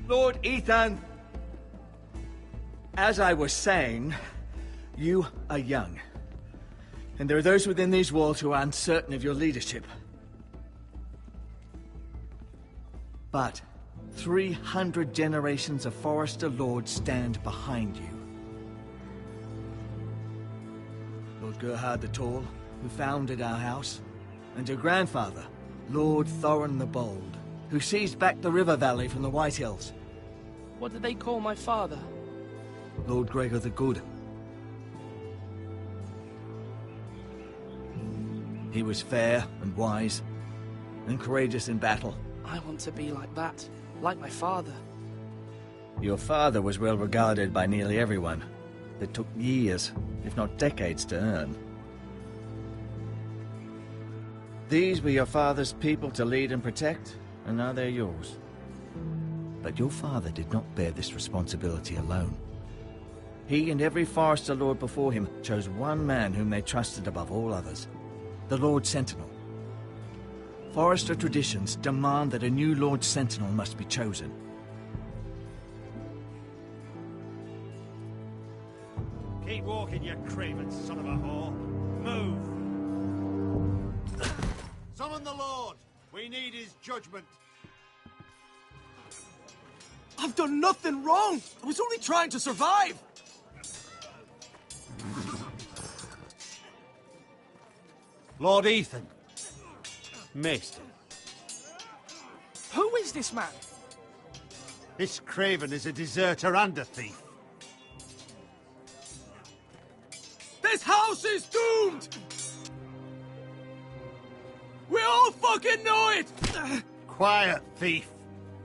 Lord Ethan, as I was saying, you are young. And there are those within these walls who are uncertain of your leadership. But 300 generations of Forrester lords stand behind you. Lord Gerhard the Tall, who founded our house, and your grandfather, Lord Thorin the Bold, who seized back the river valley from the White Hills. What did they call my father? Lord Gregor the Good. He was fair and wise, and courageous in battle. I want to be like that, like my father. Your father was well regarded by nearly everyone. It took years, if not decades, to earn. These were your father's people to lead and protect, and now they're yours. But your father did not bear this responsibility alone. He and every Forrester Lord before him chose one man whom they trusted above all others, the Lord Sentinel. Forrester traditions demand that a new Lord Sentinel must be chosen. Keep walking, you craven son of a whore. Move! Summon the Lord! We need his judgment. I've done nothing wrong! I was only trying to survive! Lord Ethan. Maester. Who is this man? This craven is a deserter and a thief. This house is doomed! We all fucking know it! Quiet, thief.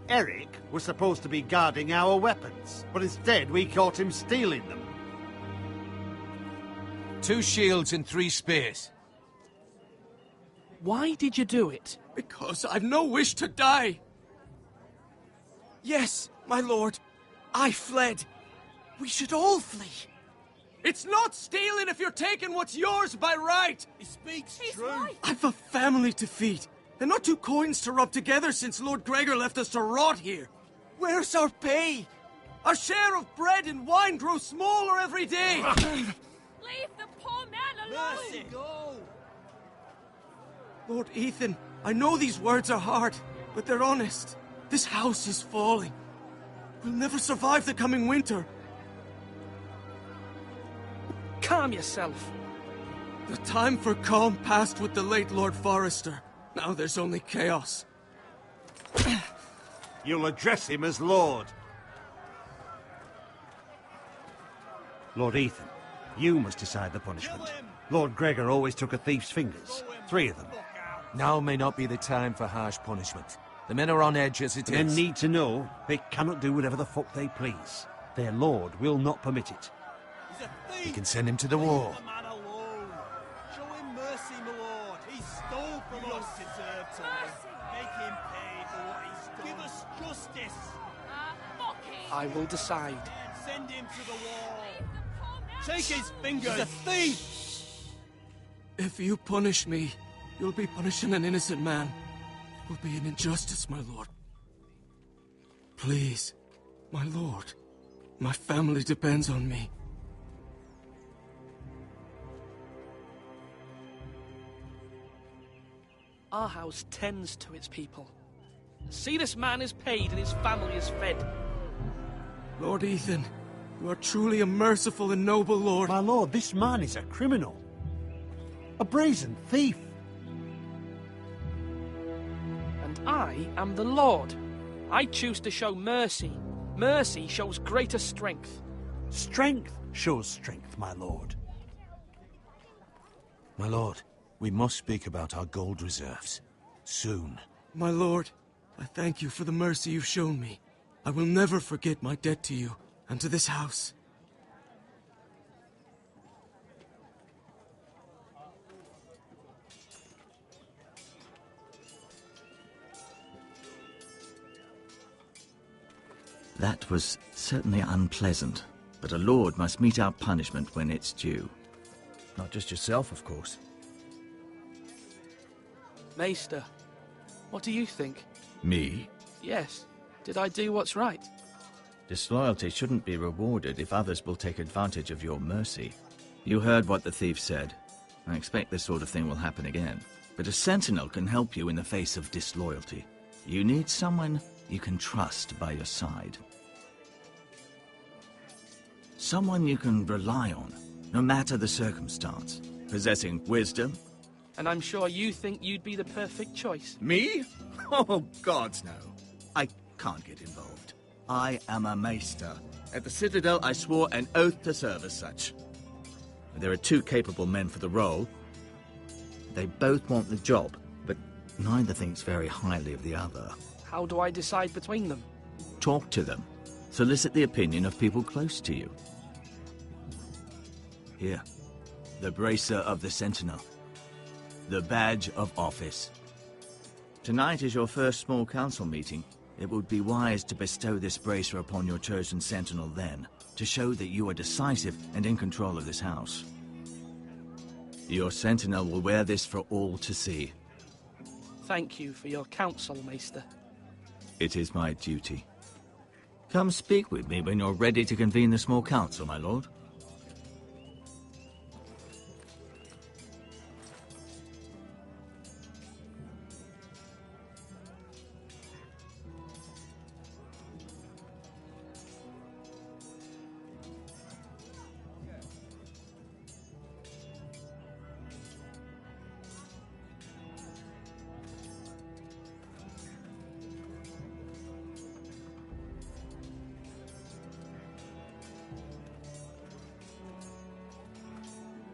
Eric was supposed to be guarding our weapons, but instead we caught him stealing them. 2 shields and 3 spears. Why did you do it? Because I've no wish to die. Yes, my lord. I fled. We should all flee. It's not stealing if you're taking what's yours by right. He speaks true. Right. I've a family to feed. And not 2 coins to rub together since Lord Gregor left us to rot here. Where's our pay? Our share of bread and wine grows smaller every day. Leave the poor man alone! Mercy, go! Lord Ethan, I know these words are hard, but they're honest. This house is falling. We'll never survive the coming winter. Calm yourself. The time for calm passed with the late Lord Forrester. Now there's only chaos. You'll address him as Lord. Lord Ethan, you must decide the punishment. Lord Gregor always took a thief's fingers. 3 of them. Now may not be the time for harsh punishment. The men are on edge as it The men is. need to know they cannot do whatever the fuck they please. Their lord will not permit it. He's a thief! We can send him to the war. Leave the man alone. Show him mercy, my lord. He stole from us. You don't deserve to live. Make him pay for what he's done. Give us justice. Fuck it! I will decide. Send him to the wall. Leave the poor man Take his fingers. He's a thief. If you punish me, you'll be punishing an innocent man. It will be an injustice, my lord. Please, my lord. My family depends on me. Our house tends to its people. See, this man is paid and his family is fed. Lord Ethan, you are truly a merciful and noble lord. My lord, this man is a criminal. A brazen thief. And I am the Lord. I choose to show mercy. Mercy shows greater strength. Strength shows strength, my lord. My lord, we must speak about our gold reserves. Soon. My lord, I thank you for the mercy you've shown me. I will never forget my debt to you and to this house. That was certainly unpleasant, but a lord must mete out punishment when it's due. Not just yourself, of course. Maester, what do you think? Me? Yes. Did I do what's right? Disloyalty shouldn't be rewarded if others will take advantage of your mercy. You heard what the thief said. I expect this sort of thing will happen again. But a sentinel can help you in the face of disloyalty. You need someone you can trust by your side. Someone you can rely on, no matter the circumstance. Possessing wisdom. And I'm sure you think you'd be the perfect choice. Me? Oh, gods, no. I can't get involved. I am a maester. At the Citadel, I swore an oath to serve as such. There are two capable men for the role. They both want the job, but neither thinks very highly of the other. How do I decide between them? Talk to them. Solicit the opinion of people close to you. Here, the bracer of the Sentinel. The badge of office. Tonight is your first small council meeting. It would be wise to bestow this bracer upon your chosen Sentinel then, to show that you are decisive and in control of this house. Your Sentinel will wear this for all to see. Thank you for your counsel, Maester. It is my duty. Come speak with me when you're ready to convene the small council, my lord.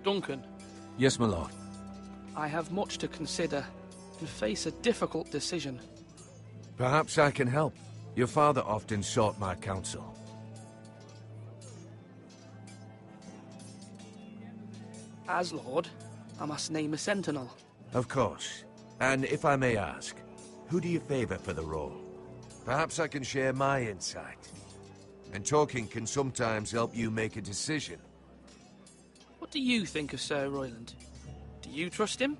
Duncan, Yes, my lord. I have much to consider and face a difficult decision. Perhaps I can help. Your father often sought my counsel. As Lord, I must name a sentinel. Of course. And if I may ask, who do you favor for the role? Perhaps I can share my insight. And talking can sometimes help you make a decision. What do you think of Sir Royland? Do you trust him?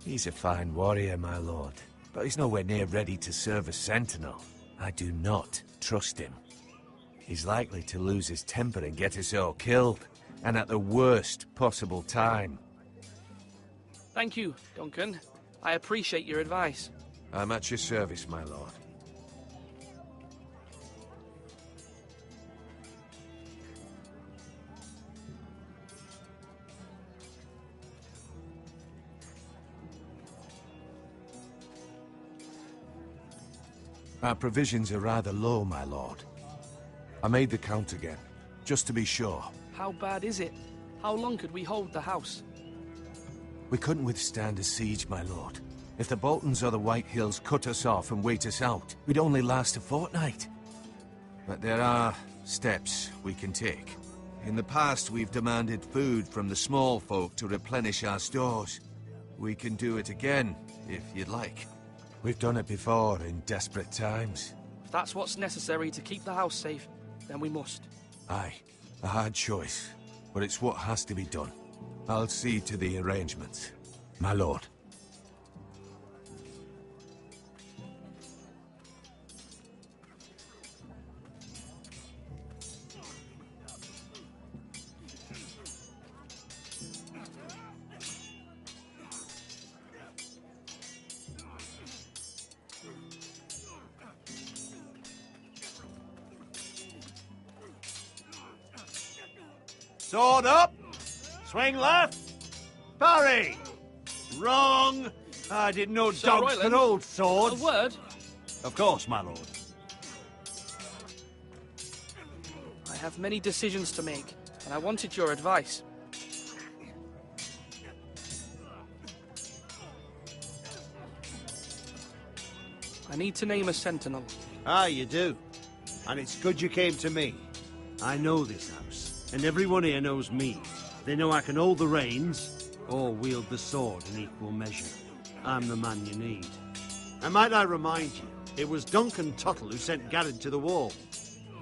He's a fine warrior, my lord. But he's nowhere near ready to serve as sentinel. I do not trust him. He's likely to lose his temper and get us all killed. And at the worst possible time. Thank you, Duncan. I appreciate your advice. I'm at your service, my lord. Our provisions are rather low, my lord. I made the count again, just to be sure. How bad is it? How long could we hold the house? We couldn't withstand a siege, my lord. If the Boltons or the White Hills cut us off and wait us out, we'd only last a fortnight. But there are steps we can take. In the past, we've demanded food from the small folk to replenish our stores. We can do it again, if you'd like. We've done it before in desperate times. If that's what's necessary to keep the house safe, then we must. Aye, a hard choice, but it's what has to be done. I'll see to the arrangements, my lord. Sword up! Swing left! Parry! Wrong! I didn't know Sir dogs Royland, could hold A swords. word? Of course, my lord. I have many decisions to make, and I wanted your advice. I need to name a sentinel. Ah, you do. And it's good you came to me. I know this house, and everyone here knows me. They know I can hold the reins, or wield the sword in equal measure. I'm the man you need. And might I remind you, it was Duncan Tuttle who sent Garrett to the wall.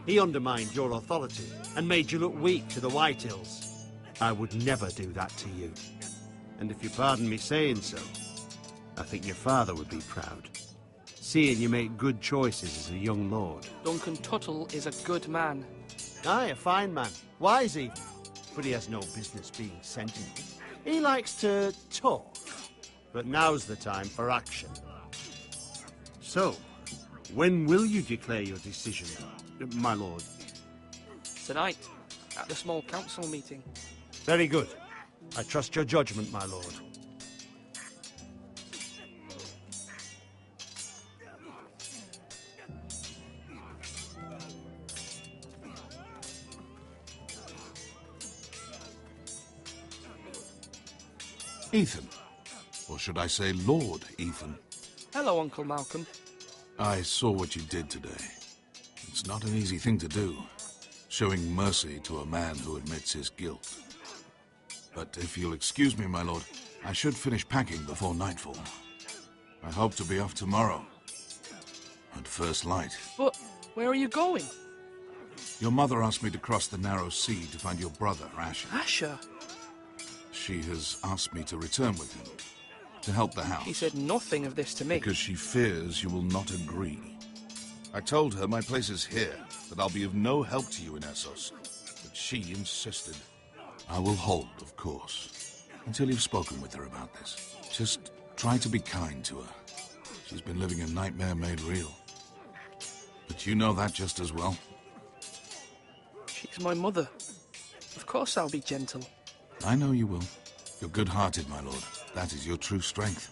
He undermined your authority, and made you look weak to the White Hills. I would never do that to you. And if you pardon me saying so, I think your father would be proud, seeing you make good choices as a young lord. Duncan Tuttle is a good man. Aye, a fine man. Wise even. But he has no business being sentinel. He likes to talk. But now's the time for action. So, when will you declare your decision, my lord? Tonight, at the small council meeting. Very good. I trust your judgment, my lord. Ethan. Or should I say Lord Ethan? Hello, Uncle Malcolm. I saw what you did today. It's not an easy thing to do, showing mercy to a man who admits his guilt. But if you'll excuse me, my lord, I should finish packing before nightfall. I hope to be off tomorrow. At first light. But where are you going? Your mother asked me to cross the narrow sea to find your brother, Asher. Asher? She has asked me to return with him, to help the house. She said nothing of this to me. Because she fears you will not agree. I told her my place is here, that I'll be of no help to you in Essos. But she insisted. I will hold, of course, until you've spoken with her about this. Just try to be kind to her. She's been living a nightmare made real. But you know that just as well. She's my mother. Of course I'll be gentle. I know you will. You're good-hearted, my lord. That is your true strength.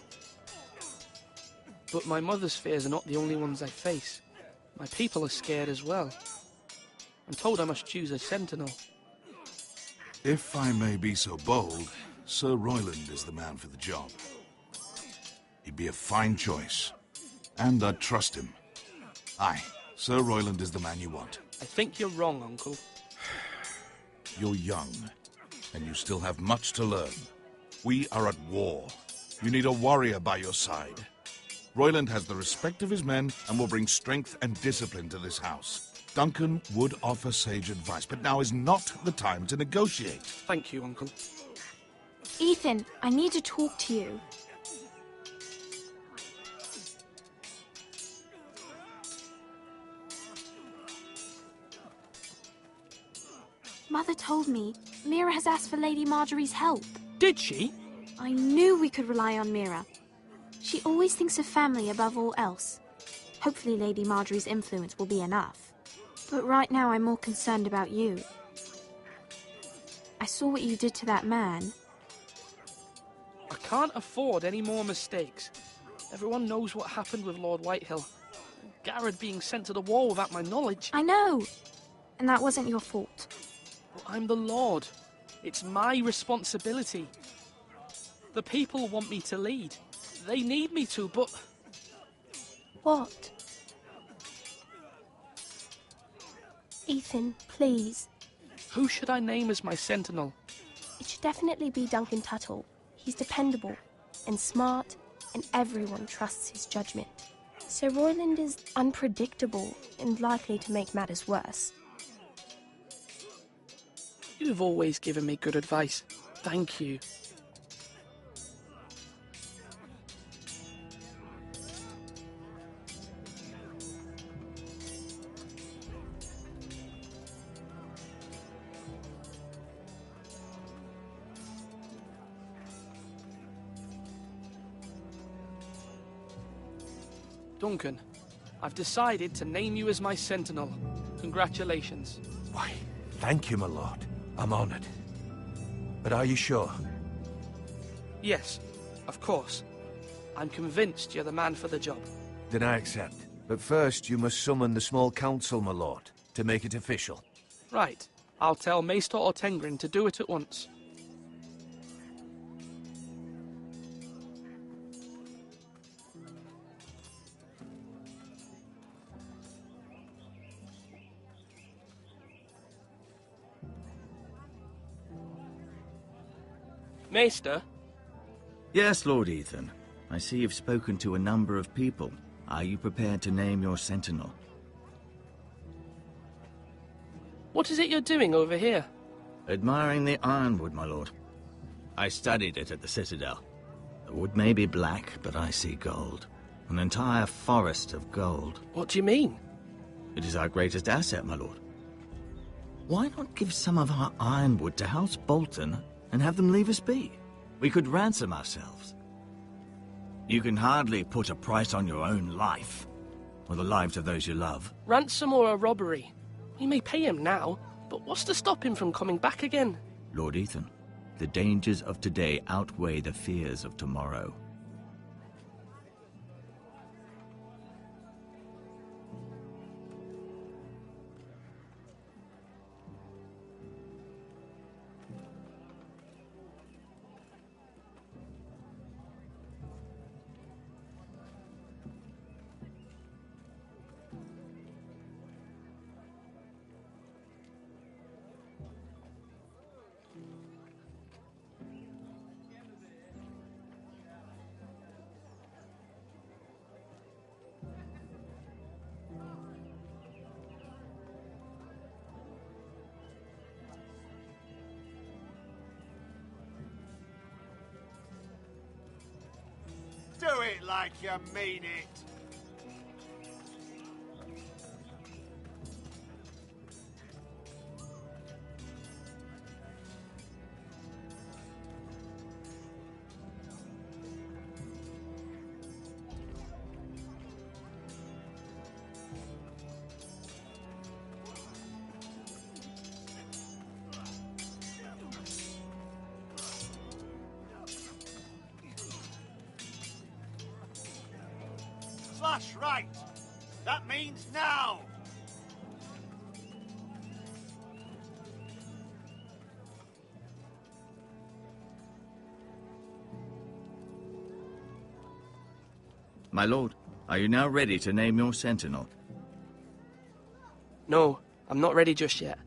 But my mother's fears are not the only ones I face. My people are scared as well. I'm told I must choose a sentinel. If I may be so bold, Sir Royland is the man for the job. He'd be a fine choice. And I'd trust him. Aye, Sir Royland is the man you want. I think you're wrong, Uncle. You're young, and you still have much to learn. We are at war. You need a warrior by your side. Royland has the respect of his men and will bring strength and discipline to this house. Duncan would offer sage advice, but now is not the time to negotiate. Thank you, Uncle. Ethan, I need to talk to you. Mother told me Mira has asked for Lady Marjorie's help. Did she? I knew we could rely on Mira. She always thinks of family above all else. Hopefully Lady Marjorie's influence will be enough. But right now I'm more concerned about you. I saw what you did to that man. I can't afford any more mistakes. Everyone knows what happened with Lord Whitehill. Garrett being sent to the war without my knowledge. I know. And that wasn't your fault. But I'm the Lord. It's my responsibility. The people want me to lead. They need me to, but... What? Ethan, please. Who should I name as my sentinel? It should definitely be Duncan Tuttle. He's dependable and smart, and everyone trusts his judgment. Sir Royland is unpredictable and likely to make matters worse. You've always given me good advice. Thank you. Duncan, I've decided to name you as my sentinel. Congratulations. Why, thank you, my lord. I'm honored. But are you sure? Yes, of course. I'm convinced you're the man for the job. Then I accept. But first, you must summon the small council, my lord, to make it official. Right. I'll tell Maester Ortengrin to do it at once. Maester? Yes, Lord Ethan. I see you've spoken to a number of people. Are you prepared to name your sentinel? What is it you're doing over here? Admiring the ironwood, my lord. I studied it at the Citadel. The wood may be black, but I see gold. An entire forest of gold. What do you mean? It is our greatest asset, my lord. Why not give some of our ironwood to House Bolton and have them leave us be? We could ransom ourselves. You can hardly put a price on your own life, or the lives of those you love. Ransom or a robbery? We may pay him now, but what's to stop him from coming back again? Lord Ethan, the dangers of today outweigh the fears of tomorrow. Do it like you mean it. Slash right. That means now. My lord, are you now ready to name your sentinel? No, I'm not ready just yet.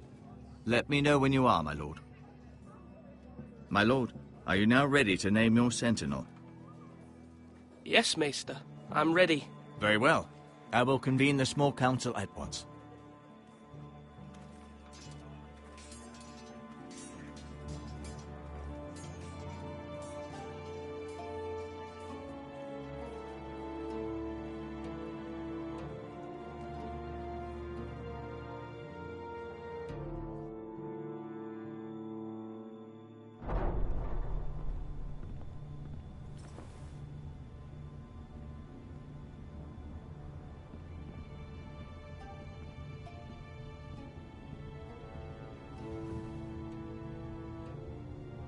Let me know when you are, my lord. My lord, are you now ready to name your sentinel? Yes, Maester. I'm ready. Very well. I will convene the small council at once.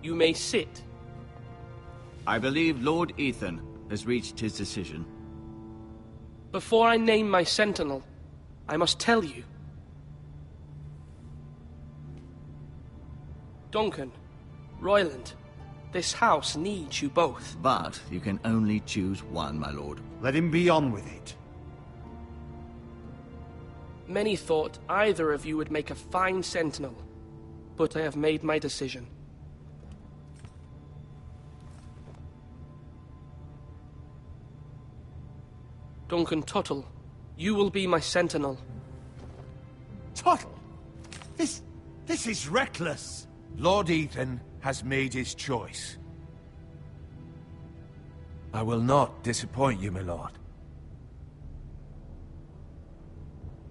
You may sit. I believe Lord Ethan has reached his decision. Before I name my sentinel, I must tell you. Duncan, Royland, this house needs you both. But you can only choose one, my lord. Let him be on with it. Many thought either of you would make a fine sentinel, but I have made my decision. Duncan Tuttle, you will be my sentinel. Tuttle? This is reckless. Lord Ethan has made his choice. I will not disappoint you, my lord.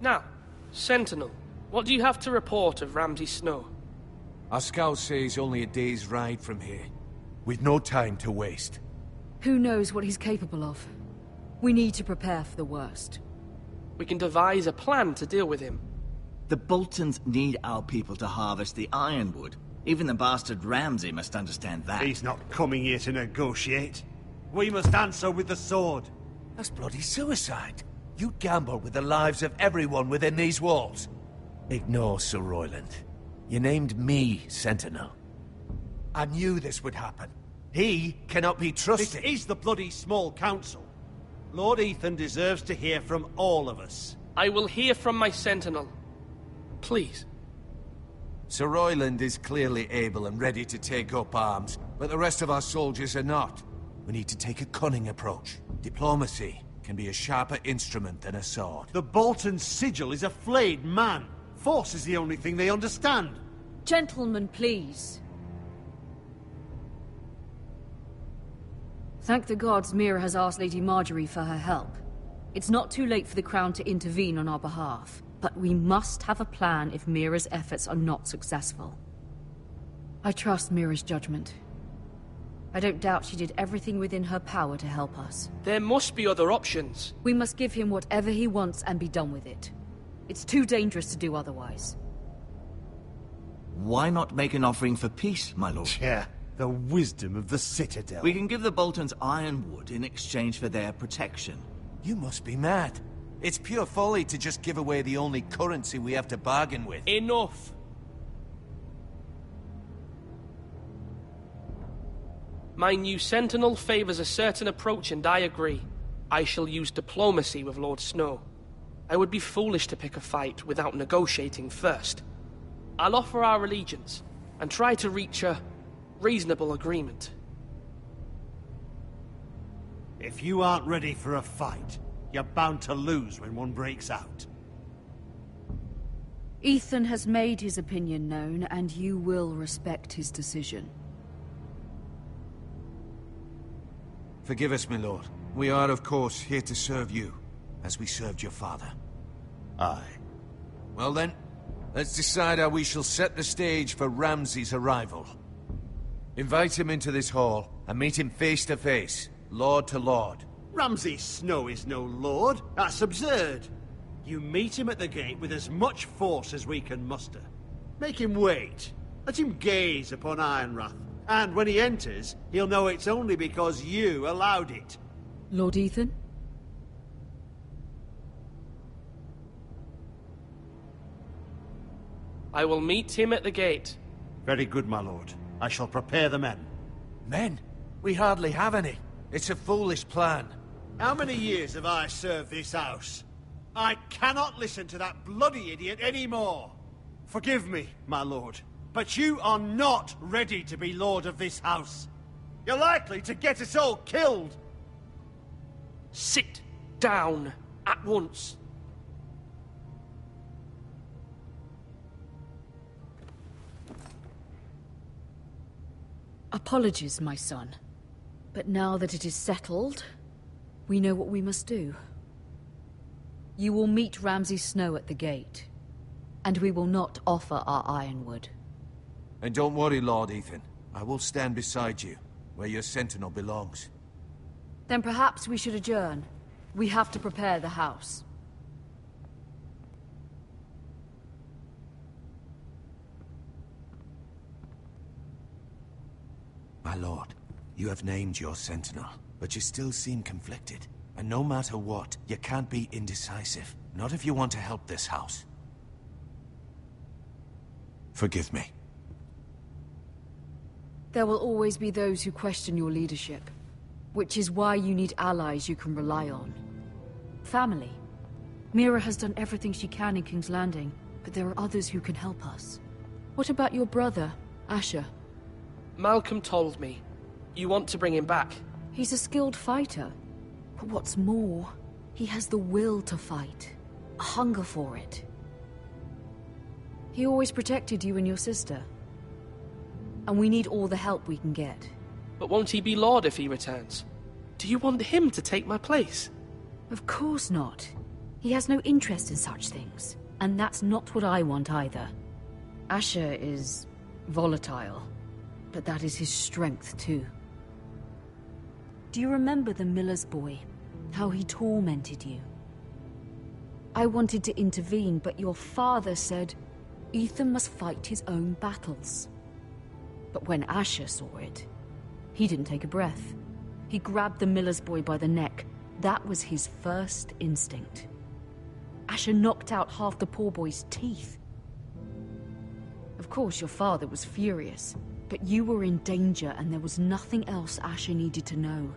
Now, sentinel, what do you have to report of Ramsay Snow? Our scouts say he's only a day's ride from here. We've no time to waste. Who knows what he's capable of? We need to prepare for the worst. We can devise a plan to deal with him. The Boltons need our people to harvest the ironwood. Even the bastard Ramsay must understand that. He's not coming here to negotiate. We must answer with the sword. That's bloody suicide. You gamble with the lives of everyone within these walls. Ignore Sir Royland. You named me Sentinel. I knew this would happen. He cannot be trusted. This is the bloody small council. Lord Ethan deserves to hear from all of us. I will hear from my sentinel. Please. Sir Royland is clearly able and ready to take up arms, but the rest of our soldiers are not. We need to take a cunning approach. Diplomacy can be a sharper instrument than a sword. The Bolton sigil is a flayed man. Force is the only thing they understand. Gentlemen, please. Thank the gods Mira has asked Lady Marjorie for her help. It's not too late for the Crown to intervene on our behalf, but we must have a plan if Mira's efforts are not successful. I trust Mira's judgment. I don't doubt she did everything within her power to help us. There must be other options. We must give him whatever he wants and be done with it. It's too dangerous to do otherwise. Why not make an offering for peace, my lord? Yeah, the wisdom of the Citadel. We can give the Boltons ironwood in exchange for their protection. You must be mad. It's pure folly to just give away the only currency we have to bargain with. Enough! My new Sentinel favors a certain approach, and I agree. I shall use diplomacy with Lord Snow. I would be foolish to pick a fight without negotiating first. I'll offer our allegiance, and try to reach a reasonable agreement. If you aren't ready for a fight, you're bound to lose when one breaks out. Ethan has made his opinion known, and you will respect his decision. Forgive us, my lord. We are, of course, here to serve you, as we served your father. Aye. Well then, let's decide how we shall set the stage for Ramsay's arrival. Invite him into this hall, and meet him face to face, lord to lord. Ramsay Snow is no lord. That's absurd. You meet him at the gate with as much force as we can muster. Make him wait. Let him gaze upon Ironrath. And when he enters, he'll know it's only because you allowed it. Lord Ethan? I will meet him at the gate. Very good, my lord. I shall prepare the men. Men? We hardly have any. It's a foolish plan. How many years have I served this house? I cannot listen to that bloody idiot anymore. Forgive me, my lord, but you are not ready to be lord of this house. You're likely to get us all killed. Sit down at once. Apologies, my son. But now that it is settled, we know what we must do. You will meet Ramsay Snow at the gate, and we will not offer our ironwood. And don't worry, Lord Ethan. I will stand beside you, where your sentinel belongs. Then perhaps we should adjourn. We have to prepare the house. My lord, you have named your sentinel, but you still seem conflicted. And no matter what, you can't be indecisive. Not if you want to help this house. Forgive me. There will always be those who question your leadership, which is why you need allies you can rely on. Family. Mira has done everything she can in King's Landing, but there are others who can help us. What about your brother, Asher? Malcolm told me. You want to bring him back? He's a skilled fighter. But what's more, he has the will to fight. A hunger for it. He always protected you and your sister. And we need all the help we can get. But won't he be Lord if he returns? Do you want him to take my place? Of course not. He has no interest in such things. And that's not what I want either. Asher is volatile. But that is his strength too. Do you remember the miller's boy? How he tormented you? I wanted to intervene, but your father said Ethan must fight his own battles. But when Asher saw it, he didn't take a breath. He grabbed the miller's boy by the neck. That was his first instinct. Asher knocked out half the poor boy's teeth. Of course, your father was furious, but you were in danger and there was nothing else Asher needed to know.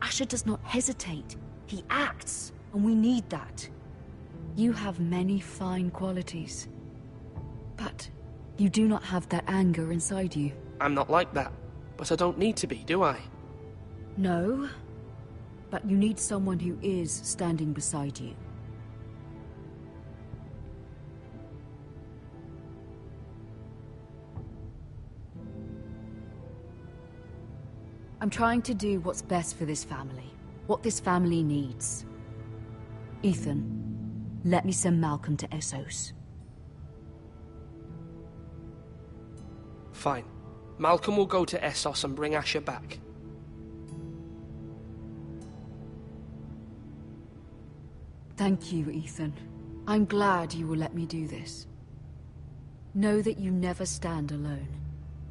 Asher does not hesitate. He acts, and we need that. You have many fine qualities. But you do not have that anger inside you. I'm not like that, but I don't need to be, do I? No, but you need someone who is standing beside you. I'm trying to do what's best for this family. What this family needs. Ethan, let me send Malcolm to Essos. Fine. Malcolm will go to Essos and bring Asher back. Thank you, Ethan. I'm glad you will let me do this. Know that you never stand alone.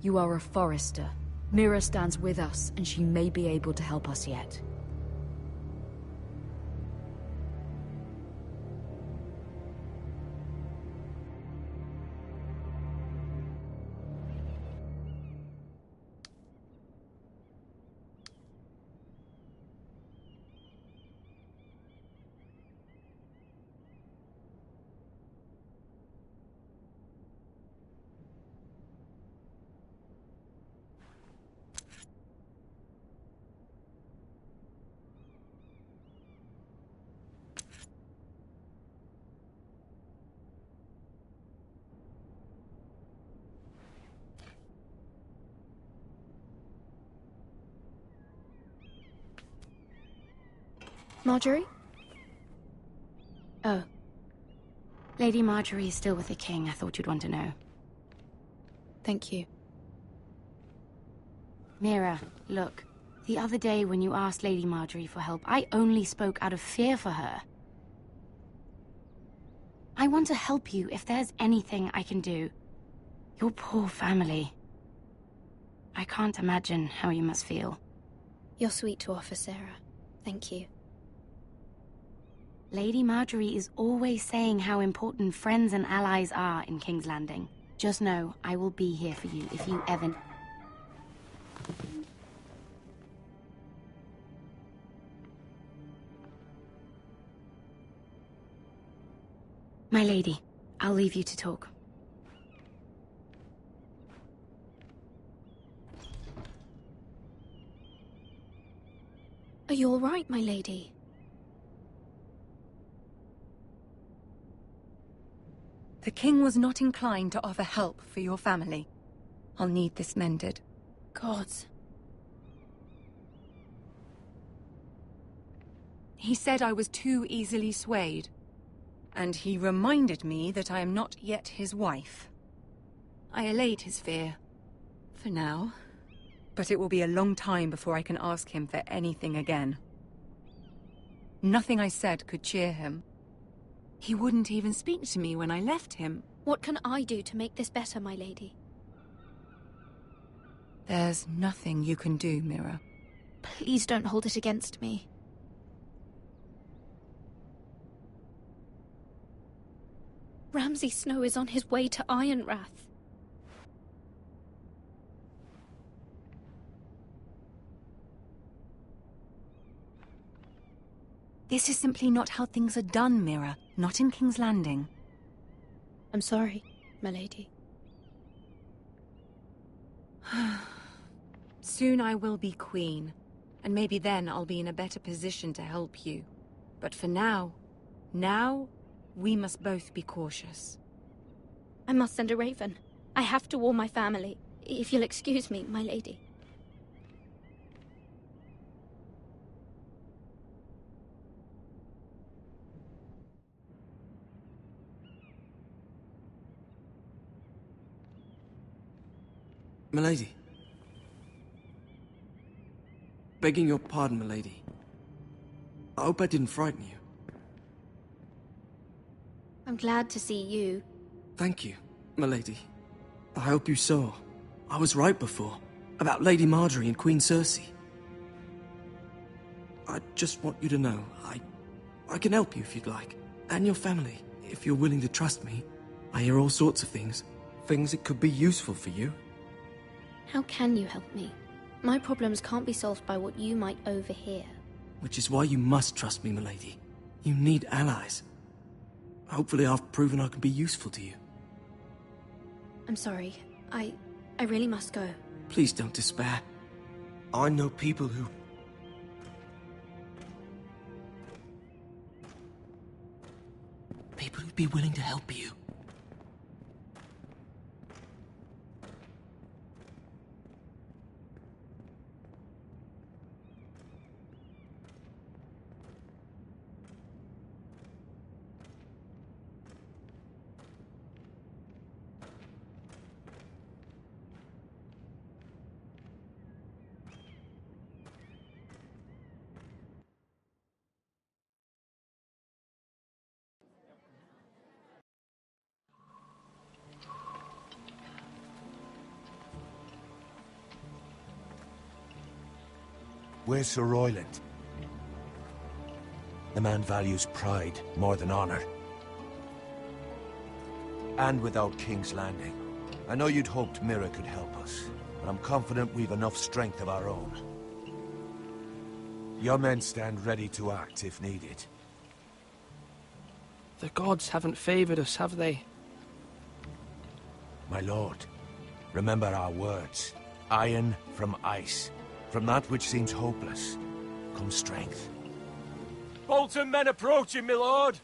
You are a Forrester. Mira stands with us, and she may be able to help us yet. Marjorie? Oh. Lady Marjorie is still with the king. I thought you'd want to know. Thank you. Mira, look. The other day when you asked Lady Marjorie for help, I only spoke out of fear for her. I want to help you if there's anything I can do. Your poor family. I can't imagine how you must feel. You're sweet to offer, Sarah. Thank you. Lady Marjorie is always saying how important friends and allies are in King's Landing. Just know, I will be here for you if you ever... My lady, I'll leave you to talk. Are you all right, my lady? The king was not inclined to offer help for your family. I'll need this mended. Gods. He said I was too easily swayed. And he reminded me that I am not yet his wife. I allayed his fear. For now. But it will be a long time before I can ask him for anything again. Nothing I said could cheer him. He wouldn't even speak to me when I left him. What can I do to make this better, my lady? There's nothing you can do, Mira. Please don't hold it against me. Ramsay Snow is on his way to Ironrath. This is simply not how things are done, Mira. Not in King's Landing. I'm sorry, my lady. Soon I will be queen, and maybe then I'll be in a better position to help you. But for now, we must both be cautious. I must send a raven. I have to warn my family. If you'll excuse me, my lady. Milady. Begging your pardon, milady. I hope I didn't frighten you. I'm glad to see you. Thank you, milady. I hope you saw. I was right before. About Lady Marjorie and Queen Cersei. I just want you to know, I can help you if you'd like. And your family, if you're willing to trust me. I hear all sorts of things. Things that could be useful for you. How can you help me? My problems can't be solved by what you might overhear. Which is why you must trust me, milady. You need allies. Hopefully I've proven I can be useful to you. I'm sorry. I really must go. Please don't despair. I know people who... People who'd be willing to help you. Where's Sir Royland? The man values pride more than honor. And without King's Landing. I know you'd hoped Mira could help us, but I'm confident we've enough strength of our own. Your men stand ready to act if needed. The gods haven't favored us, have they? My lord, remember our words. Iron from ice. From that which seems hopeless, comes strength. Bolton men approaching, my lord!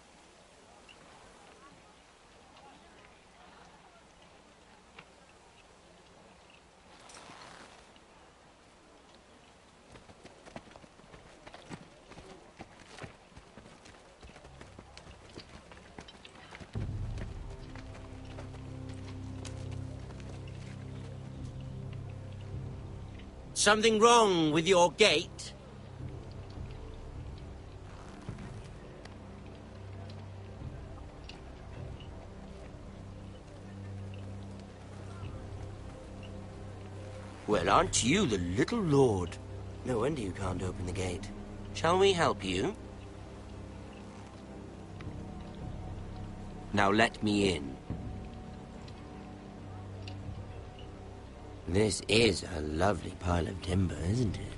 Something wrong with your gate? Well, aren't you the little lord? No wonder you can't open the gate. Shall we help you? Now let me in. This is a lovely pile of timber, isn't it?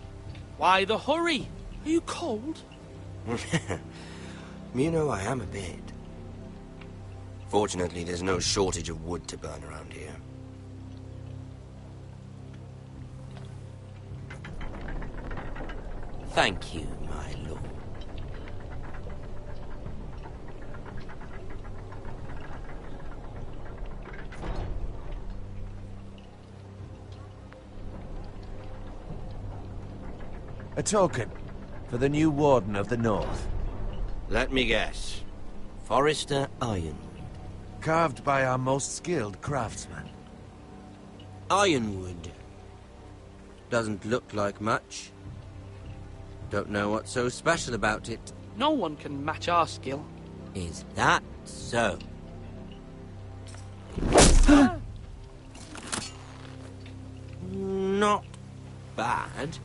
Why the hurry? Are you cold? You know, I am a bit. Fortunately, there's no shortage of wood to burn around here. Thank you, my lord. A token for the new Warden of the North. Let me guess. Forrester Ironwood. Carved by our most skilled craftsman. Ironwood. Doesn't look like much. Don't know what's so special about it. No one can match our skill. Is that so? Not bad.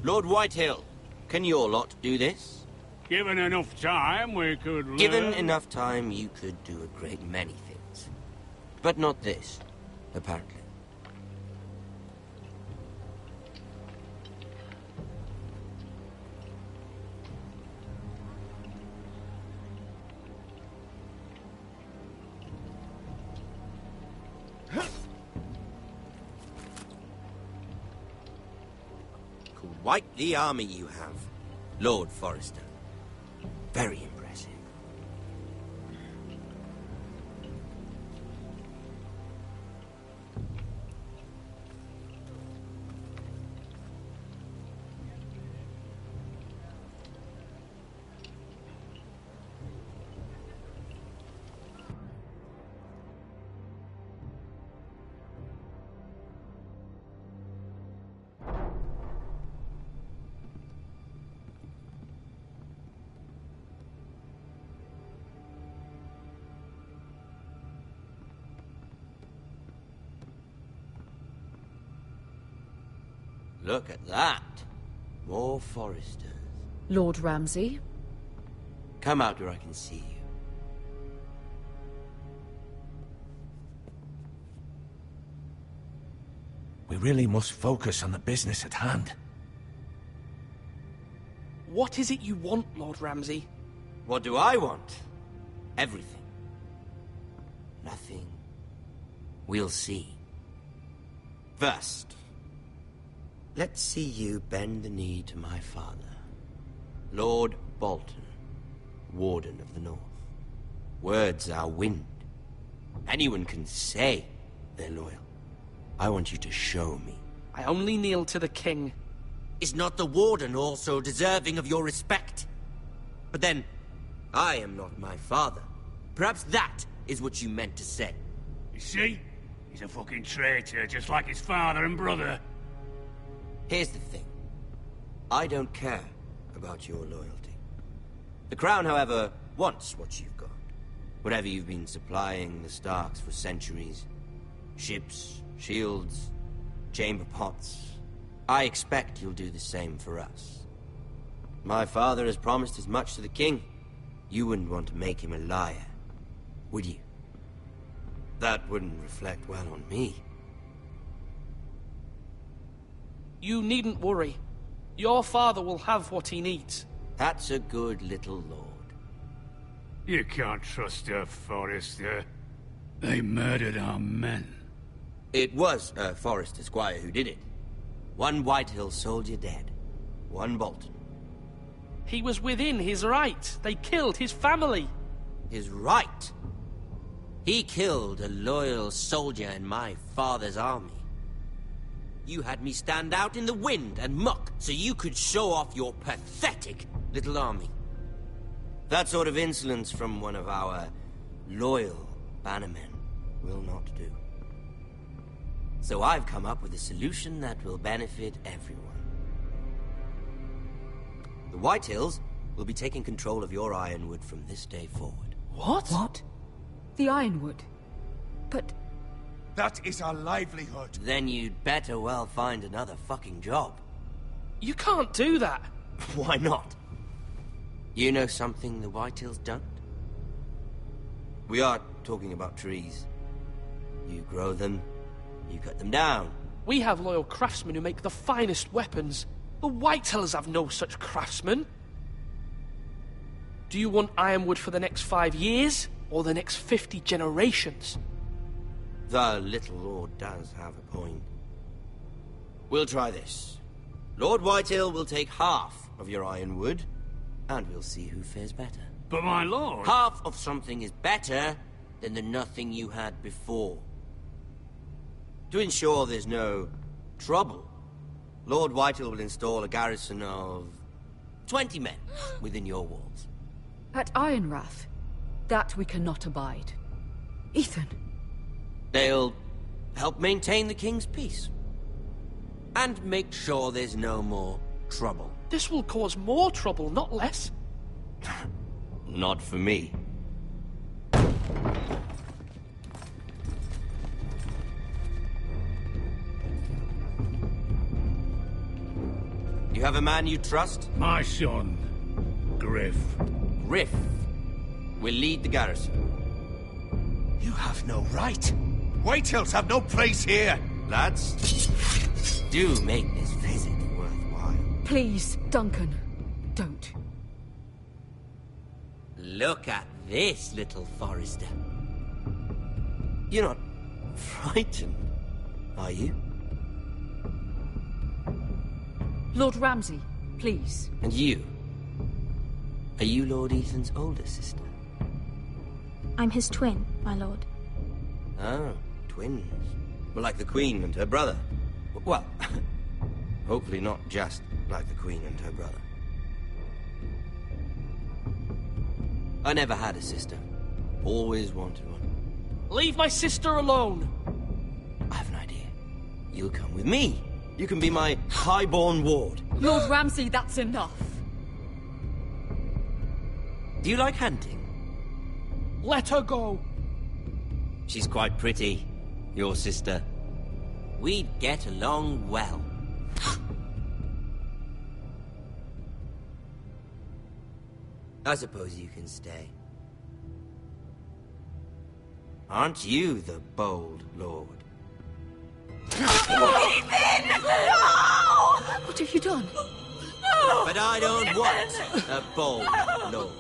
Lord Whitehill, can your lot do this? Given enough time, we could learn. Given enough time, you could do a great many things. But not this, apparently. Quite the army you have, Lord Forrester. Very impressive. Look at that. More Forresters. Lord Ramsay? Come out where I can see you. We really must focus on the business at hand. What is it you want, Lord Ramsay? What do I want? Everything. Nothing. We'll see. First, let's see you bend the knee to my father, Lord Bolton, Warden of the North. Words are wind. Anyone can say they're loyal. I want you to show me. I only kneel to the king. Is not the Warden also deserving of your respect? But then, I am not my father. Perhaps that is what you meant to say. You see? He's a fucking traitor, just like his father and brother. Here's the thing. I don't care about your loyalty. The Crown, however, wants what you've got. Whatever you've been supplying the Starks for centuries. Ships, shields, chamber pots. I expect you'll do the same for us. My father has promised as much to the king. You wouldn't want to make him a liar, would you? That wouldn't reflect well on me. You needn't worry. Your father will have what he needs. That's a good little lord. You can't trust her, Forrester. They murdered our men. It was a Forrester squire who did it. One Whitehill soldier dead. One Bolton. He was within his right. They killed his family. His right? He killed a loyal soldier in my father's army. You had me stand out in the wind and muck so you could show off your pathetic little army. That sort of insolence from one of our loyal bannermen will not do. So I've come up with a solution that will benefit everyone. The Whitehills will be taking control of your Ironwood from this day forward. What? What? The Ironwood? But... That is our livelihood. Then you'd better well find another fucking job. You can't do that. Why not? You know something the Whitehills don't? We are talking about trees. You grow them, you cut them down. We have loyal craftsmen who make the finest weapons. The Whitehills have no such craftsmen. Do you want Ironwood for the next 5 years, or the next 50 generations? The little lord does have a point. We'll try this. Lord Whitehill will take half of your Ironwood, and we'll see who fares better. But my lord... Half of something is better than the nothing you had before. To ensure there's no trouble, Lord Whitehill will install a garrison of 20 men within your walls. At Ironrath? That we cannot abide. Ethan. They'll help maintain the king's peace. And make sure there's no more trouble. This will cause more trouble, not less. Not for me. You have a man you trust? My son, Griff. Griff will lead the garrison. You have no right. Whitehills have no place here. Lads, do make this visit worthwhile. Please, Duncan, don't. Look at this, little Forrester. You're not frightened, are you? Lord Ramsay, please. And you? Are you Lord Ethan's older sister? I'm his twin, my lord. Oh, twins. Well, like the Queen and her brother. Well, hopefully not just like the Queen and her brother. I never had a sister. Always wanted one. Leave my sister alone! I have an idea. You'll come with me. You can be my highborn ward. Lord Ramsay, that's enough. Do you like hunting? Let her go. She's quite pretty, your sister. We'd get along well. I suppose you can stay. Aren't you the bold lord? Ethan! No! What have you done? No! But I don't want a bold lord.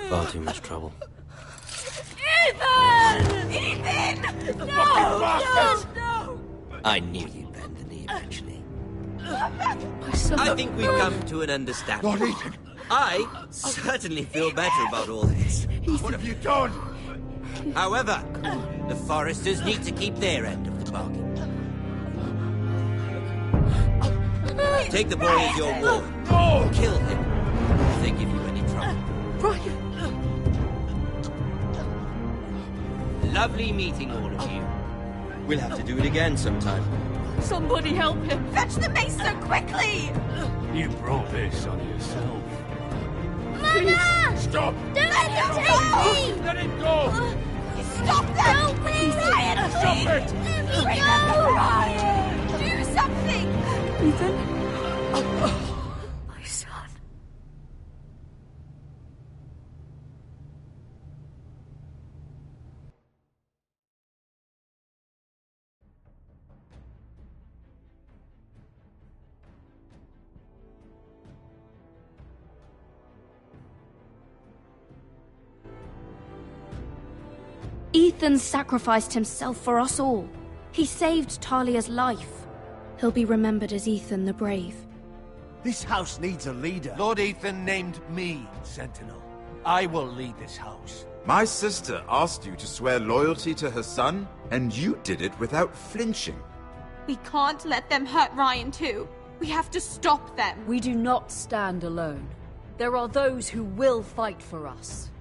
Far too much trouble. Ethan! Ethan! No! I knew you'd bend the knee eventually. My son... I think we've come to an understanding. Lord Ethan! I certainly feel better about all this. What have you done? However, the Forresters need to keep their end of the bargain. Take the boy as your ward. No! Kill him if they give you any trouble. Brian! Lovely meeting all of you. We'll have to do it again sometime. Somebody help him! Fetch the mace so quickly! You brought this on yourself. Mama! Stop! Don't let him take me! Let him go! Stop them! Help me! Ryan, Stop please! it! Let me go! Ryan! Do something! Ethan? Ethan sacrificed himself for us all. He saved Talia's life. He'll be remembered as Ethan the Brave. This house needs a leader. Lord Ethan named me Sentinel. I will lead this house. My sister asked you to swear loyalty to her son, and you did it without flinching. We can't let them hurt Ryan too. We have to stop them. We do not stand alone. There are those who will fight for us.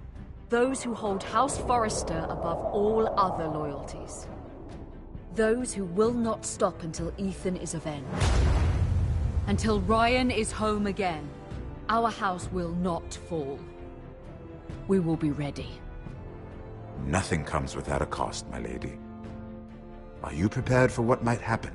Those who hold House Forrester above all other loyalties. Those who will not stop until Ethan is avenged. Until Ryan is home again, our house will not fall. We will be ready. Nothing comes without a cost, my lady. Are you prepared for what might happen?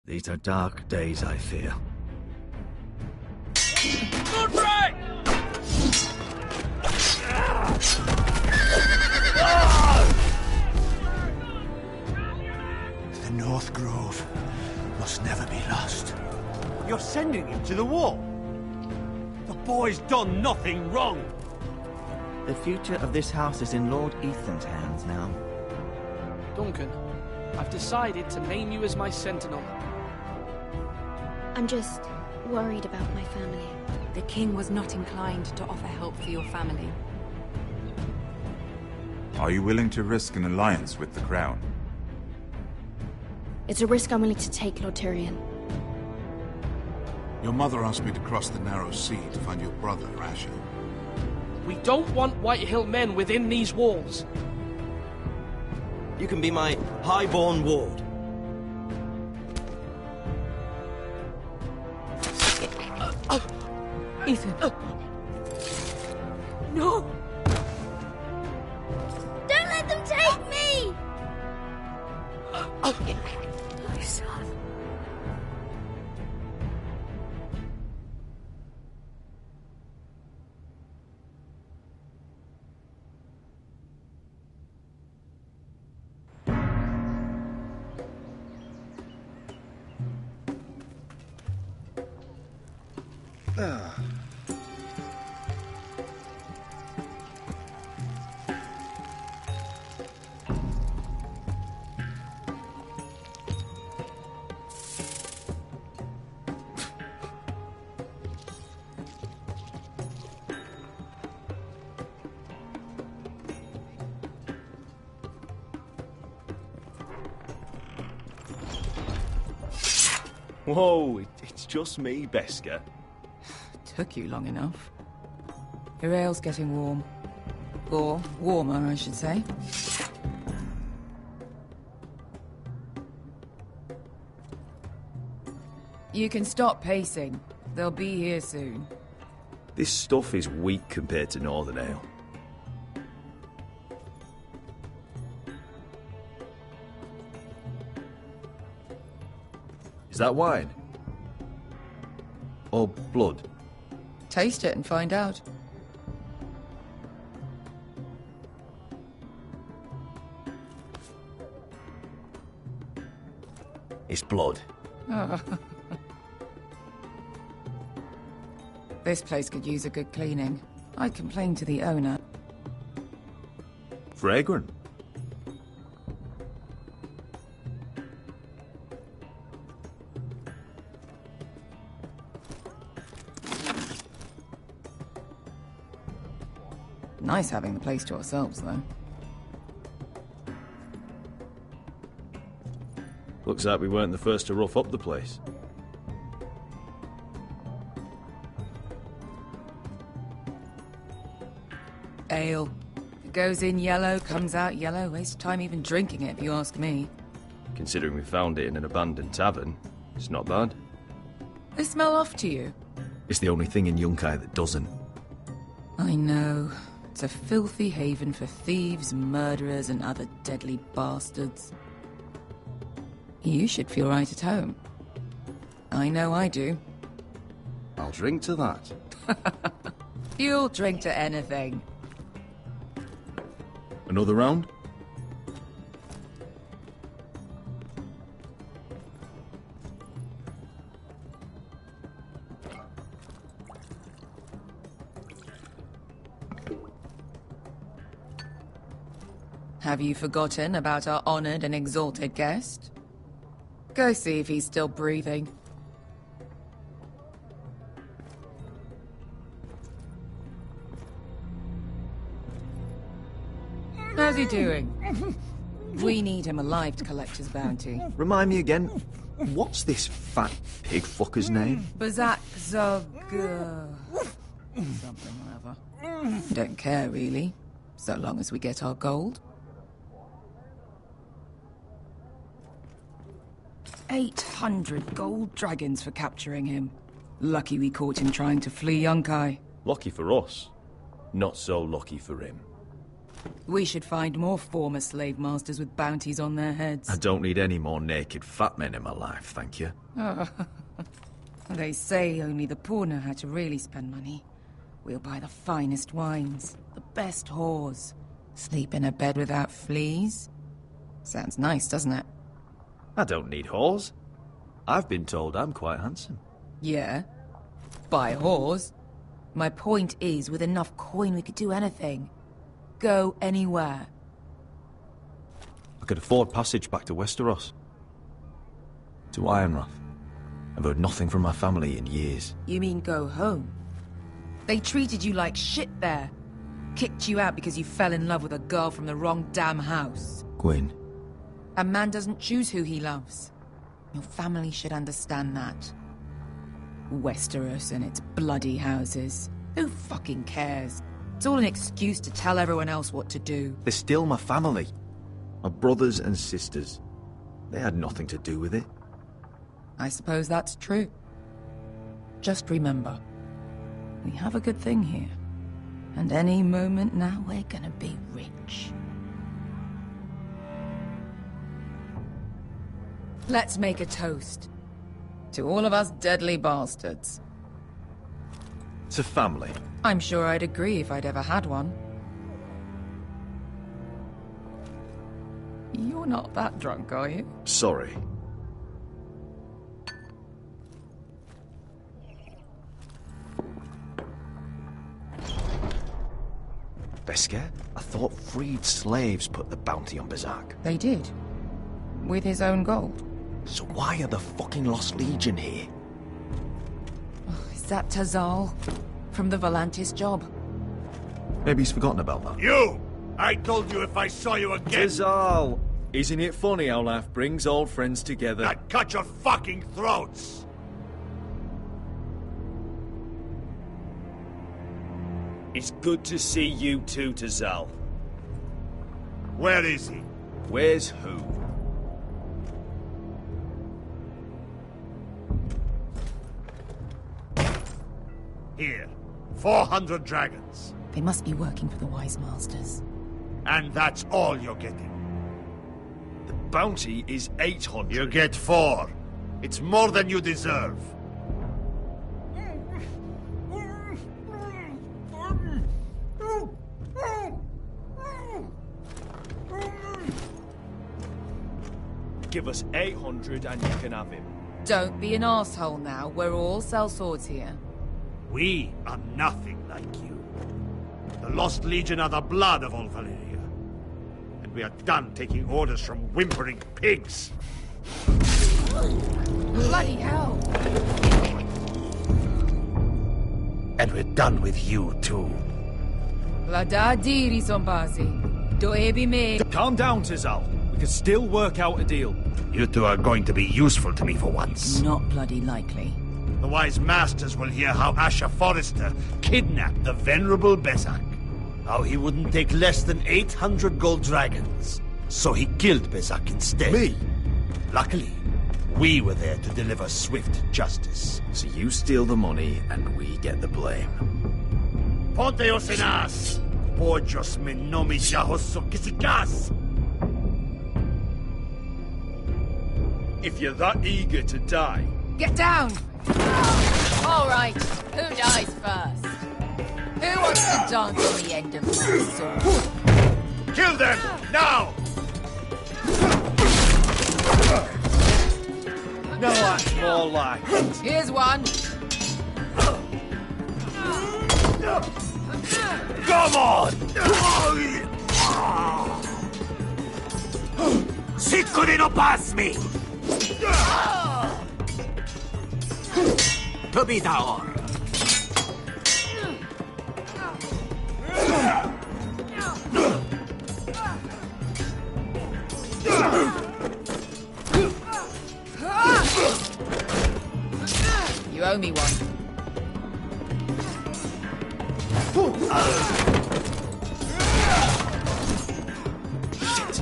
These are dark days, I fear. Good right! The North Grove must never be lost. You're sending him to the war? The boy's done nothing wrong. The future of this house is in Lord Ethan's hands now. Duncan, I've decided to name you as my sentinel. I'm just worried about my family. The king was not inclined to offer help for your family. Are you willing to risk an alliance with the Crown? It's a risk I'm willing to take, Lord Tyrion. Your mother asked me to cross the narrow sea to find your brother, Asher. We don't want Whitehill men within these walls. You can be my highborn ward. Ethan. No! Don't let them take me! My son. Whoa, it's just me, Beskha. Took you long enough. Your ale's getting warm. Or warmer, I should say. You can stop pacing. They'll be here soon. This stuff is weak compared to Northern Ale. Is that wine? Or blood? Taste it and find out. It's blood. Oh. This place could use a good cleaning. I complained to the owner. Fragrant. Nice having the place to ourselves, though. Looks like we weren't the first to rough up the place. Ale. It goes in yellow, comes out yellow. Waste time even drinking it, if you ask me. Considering we found it in an abandoned tavern, it's not bad. They smell off to you? It's the only thing in Yunkai that doesn't. I know. It's a filthy haven for thieves, murderers, and other deadly bastards. You should feel right at home. I know I do. I'll drink to that. You'll drink to anything. Another round? Have you forgotten about our honored and exalted guest? Go see if he's still breathing. How's he doing? We need him alive to collect his bounty. Remind me again, what's this fat pig fucker's name? Bazak Zog... something or other. Don't care, really. So long as we get our gold. 800 gold dragons for capturing him. Lucky we caught him trying to flee Yunkai. Lucky for us. Not so lucky for him. We should find more former slave masters with bounties on their heads. I don't need any more naked fat men in my life, thank you. Oh. They say only the poor know how to really spend money. We'll buy the finest wines, the best whores, sleep in a bed without fleas. Sounds nice, doesn't it? I don't need whores. I've been told I'm quite handsome. Yeah. Buy whores. My point is, with enough coin we could do anything. Go anywhere. I could afford passage back to Westeros. To Ironrath. I've heard nothing from my family in years. You mean go home? They treated you like shit there. Kicked you out because you fell in love with a girl from the wrong damn house. Gwyn. A man doesn't choose who he loves. Your family should understand that. Westeros and its bloody houses. Who fucking cares? It's all an excuse to tell everyone else what to do. They're still my family. My brothers and sisters. They had nothing to do with it. I suppose that's true. Just remember, we have a good thing here. And any moment now, we're gonna be rich. Let's make a toast. To all of us deadly bastards. To family. I'm sure I'd agree if I'd ever had one. You're not that drunk, are you? Sorry. Beskar? I thought freed slaves put the bounty on Bazak. They did. With his own gold. So why are the fucking Lost Legion here? Oh, is that Tazal? From the Volantis job? Maybe he's forgotten about that. You! I told you if I saw you again... Tazal! Isn't it funny how life brings old friends together? I'd cut your fucking throats! It's good to see you too, Tazal. Where is he? Where's who? Here. 400 dragons. They must be working for the Wise Masters. And that's all you're getting. The bounty is 800. You get 4. It's more than you deserve. Give us 800 and you can have him. Don't be an asshole now. We're all sellswords here. We are nothing like you. The Lost Legion are the blood of all Valyria. And we are done taking orders from whimpering pigs. Bloody hell! And we're done with you, too. La da diri zombazi. Do ebi me. Calm down, Tizal. We can still work out a deal. You two are going to be useful to me for once. Not bloody likely. The wise masters will hear how Asher Forrester kidnapped the venerable Bezzak. How he wouldn't take less than 800 gold dragons. So he killed Bezzak instead. Me? Luckily, we were there to deliver swift justice. So you steal the money and we get the blame. Ponteos en as! Pojos me nomis yahoso kisikas! If you're that eager to die... Get down! All right, who dies first? Who wants to dance on the end of my sword? Kill them! Now! No, that's more like it. Here's one. Come on! Sicuri no pass me! Tobitaor! You owe me one. Shit!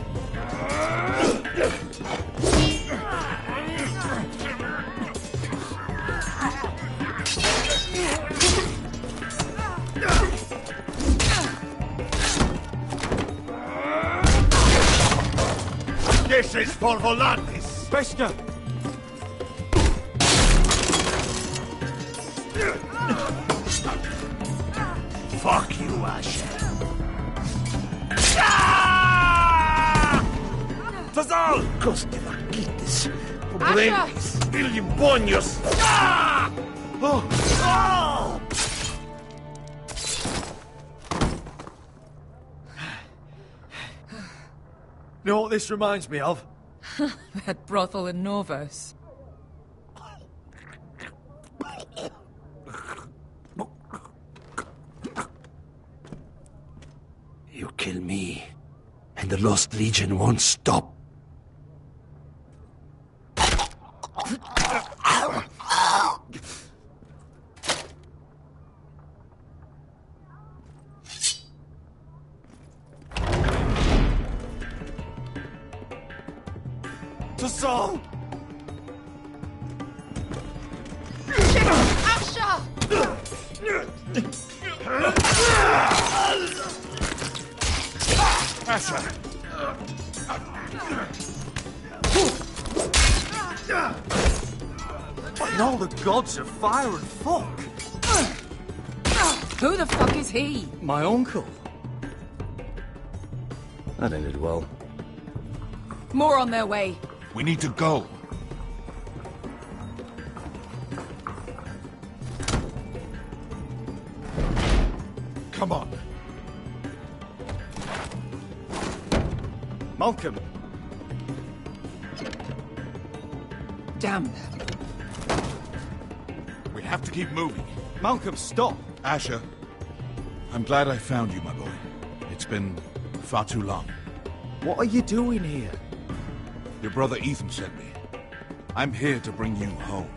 This is for Volantis! Bester! Fuck you, Asher. Tazal! Coste vaquites, problemas, ilimbonios. Oh! You know what this reminds me of? That brothel in Norvos. You kill me, and the Lost Legion won't stop. Tazal! Asher! Asher! And all the gods of fire and fog! Who the fuck is he? My uncle. That ended well. More on their way. We need to go. Come on. Malcolm! Damn them. We have to keep moving. Malcolm, stop! Asher, I'm glad I found you, my boy. It's been far too long. What are you doing here? Your brother Ethan sent me. I'm here to bring you home.